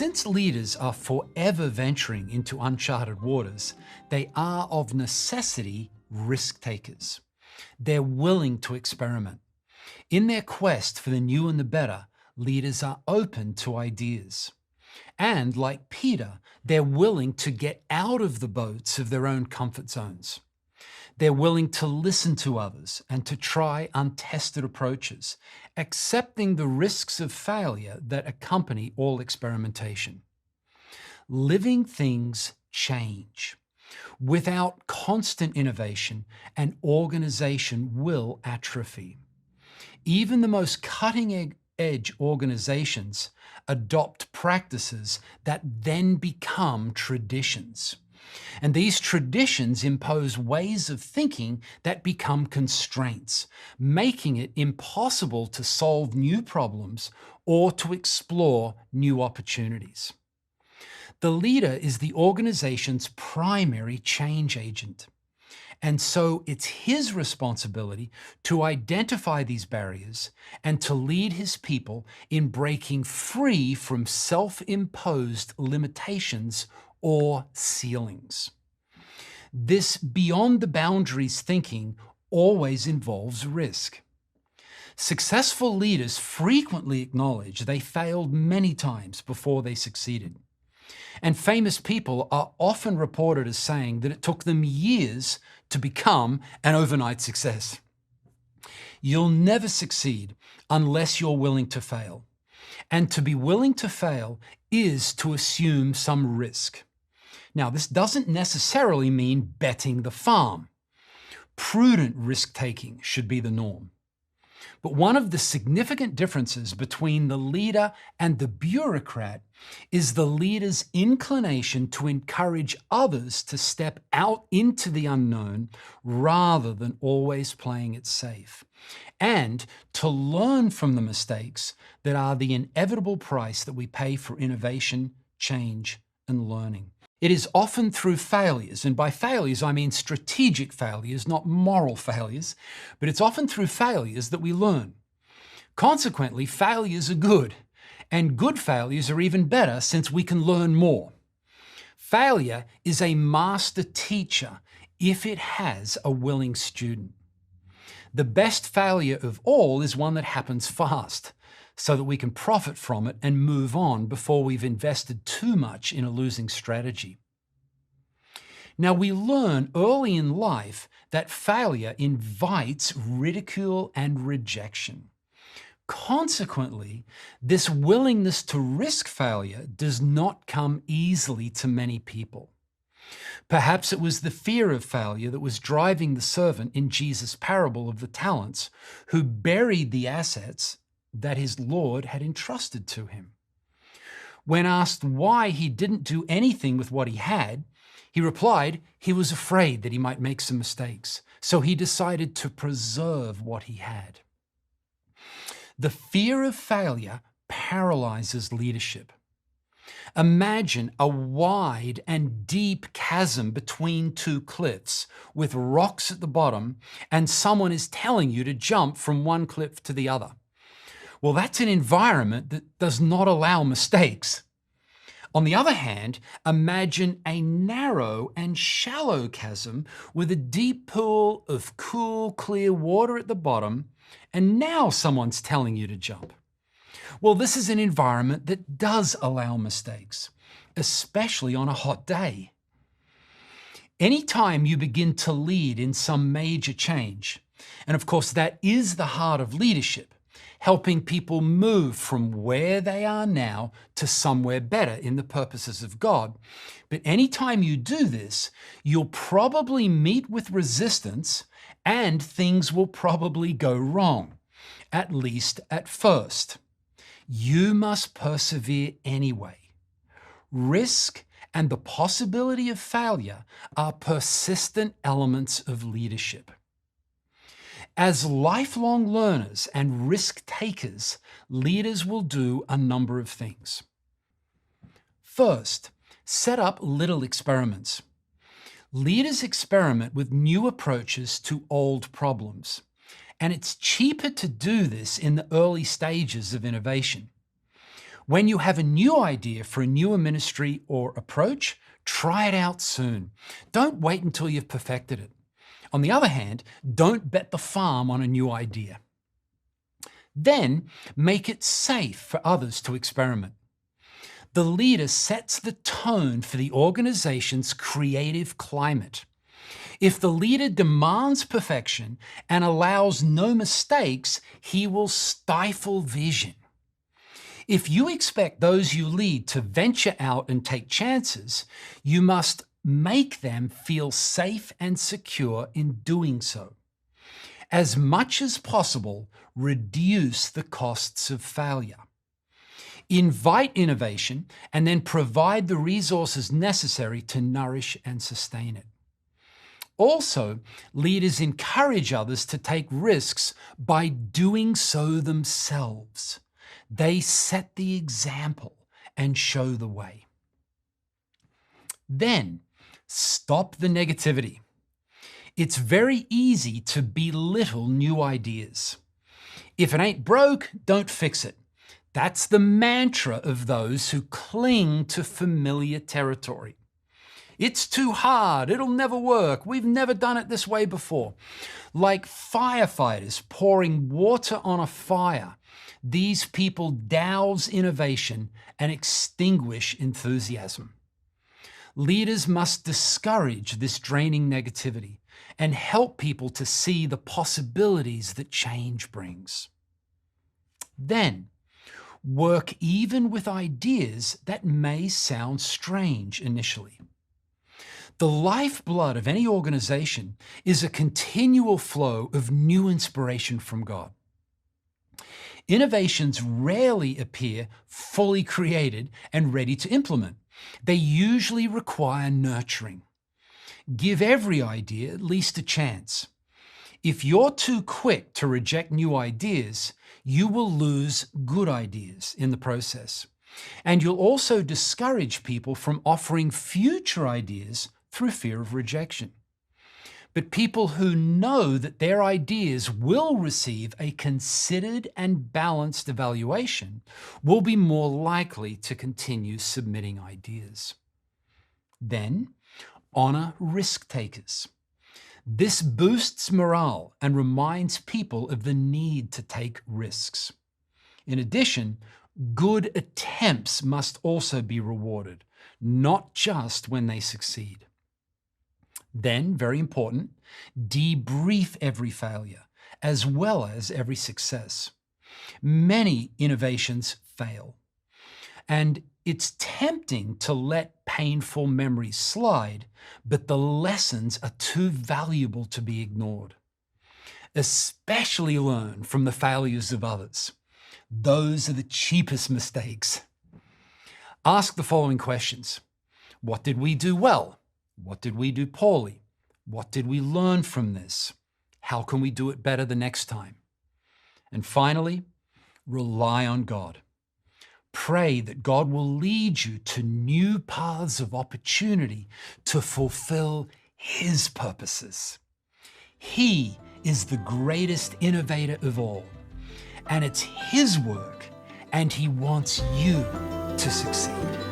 Since leaders are forever venturing into uncharted waters, they are of necessity risk takers. They're willing to experiment. In their quest for the new and the better, leaders are open to ideas. And like Peter, they're willing to get out of the boats of their own comfort zones. They're willing to listen to others and to try untested approaches, accepting the risks of failure that accompany all experimentation. Living things change. Without constant innovation, an organization will atrophy. Even the most cutting-edge organizations adopt practices that then become traditions. And these traditions impose ways of thinking that become constraints, making it impossible to solve new problems or to explore new opportunities. The leader is the organization's primary change agent. And so it's his responsibility to identify these barriers and to lead his people in breaking free from self-imposed limitations or ceilings. This beyond the boundaries thinking always involves risk. Successful leaders frequently acknowledge they failed many times before they succeeded. And famous people are often reported as saying that it took them years to become an overnight success. You'll never succeed unless you're willing to fail. And to be willing to fail is to assume some risk. Now, this doesn't necessarily mean betting the farm. Prudent risk-taking should be the norm. But one of the significant differences between the leader and the bureaucrat is the leader's inclination to encourage others to step out into the unknown rather than always playing it safe, and to learn from the mistakes that are the inevitable price that we pay for innovation, change, and learning. It is often through failures, and by failures I mean strategic failures, not moral failures, but it's often through failures that we learn. Consequently, failures are good, and good failures are even better since we can learn more. Failure is a master teacher if it has a willing student. The best failure of all is one that happens fast, so that we can profit from it and move on before we've invested too much in a losing strategy. Now, we learn early in life that failure invites ridicule and rejection. Consequently, this willingness to risk failure does not come easily to many people. Perhaps it was the fear of failure that was driving the servant in Jesus' parable of the talents, who buried the assets that his Lord had entrusted to him. When asked why he didn't do anything with what he had, he replied he was afraid that he might make some mistakes, so he decided to preserve what he had. The fear of failure paralyzes leadership. Imagine a wide and deep chasm between two cliffs with rocks at the bottom, and someone is telling you to jump from one cliff to the other. Well, that's an environment that does not allow mistakes. On the other hand, imagine a narrow and shallow chasm with a deep pool of cool, clear water at the bottom, and now someone's telling you to jump. Well, this is an environment that does allow mistakes, especially on a hot day. Anytime you begin to lead in some major change, and of course that is the heart of leadership, helping people move from where they are now to somewhere better in the purposes of God. But anytime you do this, you'll probably meet with resistance and things will probably go wrong, at least at first. You must persevere anyway. Risk and the possibility of failure are persistent elements of leadership. As lifelong learners and risk takers, leaders will do a number of things. First, set up little experiments. Leaders experiment with new approaches to old problems, and it's cheaper to do this in the early stages of innovation. When you have a new idea for a newer ministry or approach, try it out soon. Don't wait until you've perfected it. On the other hand, don't bet the farm on a new idea. Then make it safe for others to experiment. The leader sets the tone for the organization's creative climate. If the leader demands perfection and allows no mistakes, he will stifle vision. If you expect those you lead to venture out and take chances, you must make them feel safe and secure in doing so. As much as possible, reduce the costs of failure. Invite innovation and then provide the resources necessary to nourish and sustain it. Also, leaders encourage others to take risks by doing so themselves. They set the example and show the way. Then, stop the negativity. It's very easy to belittle new ideas. If it ain't broke, don't fix it. That's the mantra of those who cling to familiar territory. It's too hard, it'll never work, we've never done it this way before. Like firefighters pouring water on a fire, these people douse innovation and extinguish enthusiasm. Leaders must discourage this draining negativity and help people to see the possibilities that change brings. Then, work even with ideas that may sound strange initially. The lifeblood of any organization is a continual flow of new inspiration from God. Innovations rarely appear fully created and ready to implement. They usually require nurturing. Give every idea at least a chance. If you're too quick to reject new ideas, you will lose good ideas in the process. And you'll also discourage people from offering future ideas through fear of rejection. But people who know that their ideas will receive a considered and balanced evaluation will be more likely to continue submitting ideas. Then, honor risk takers. This boosts morale and reminds people of the need to take risks. In addition, good attempts must also be rewarded, not just when they succeed. Then, very important, debrief every failure as well as every success. Many innovations fail, and it's tempting to let painful memories slide, but the lessons are too valuable to be ignored. Especially learn from the failures of others. Those are the cheapest mistakes. Ask the following questions. What did we do well? What did we do poorly? What did we learn from this? How can we do it better the next time? And finally, rely on God. Pray that God will lead you to new paths of opportunity to fulfill His purposes. He is the greatest innovator of all, and it's His work, and He wants you to succeed.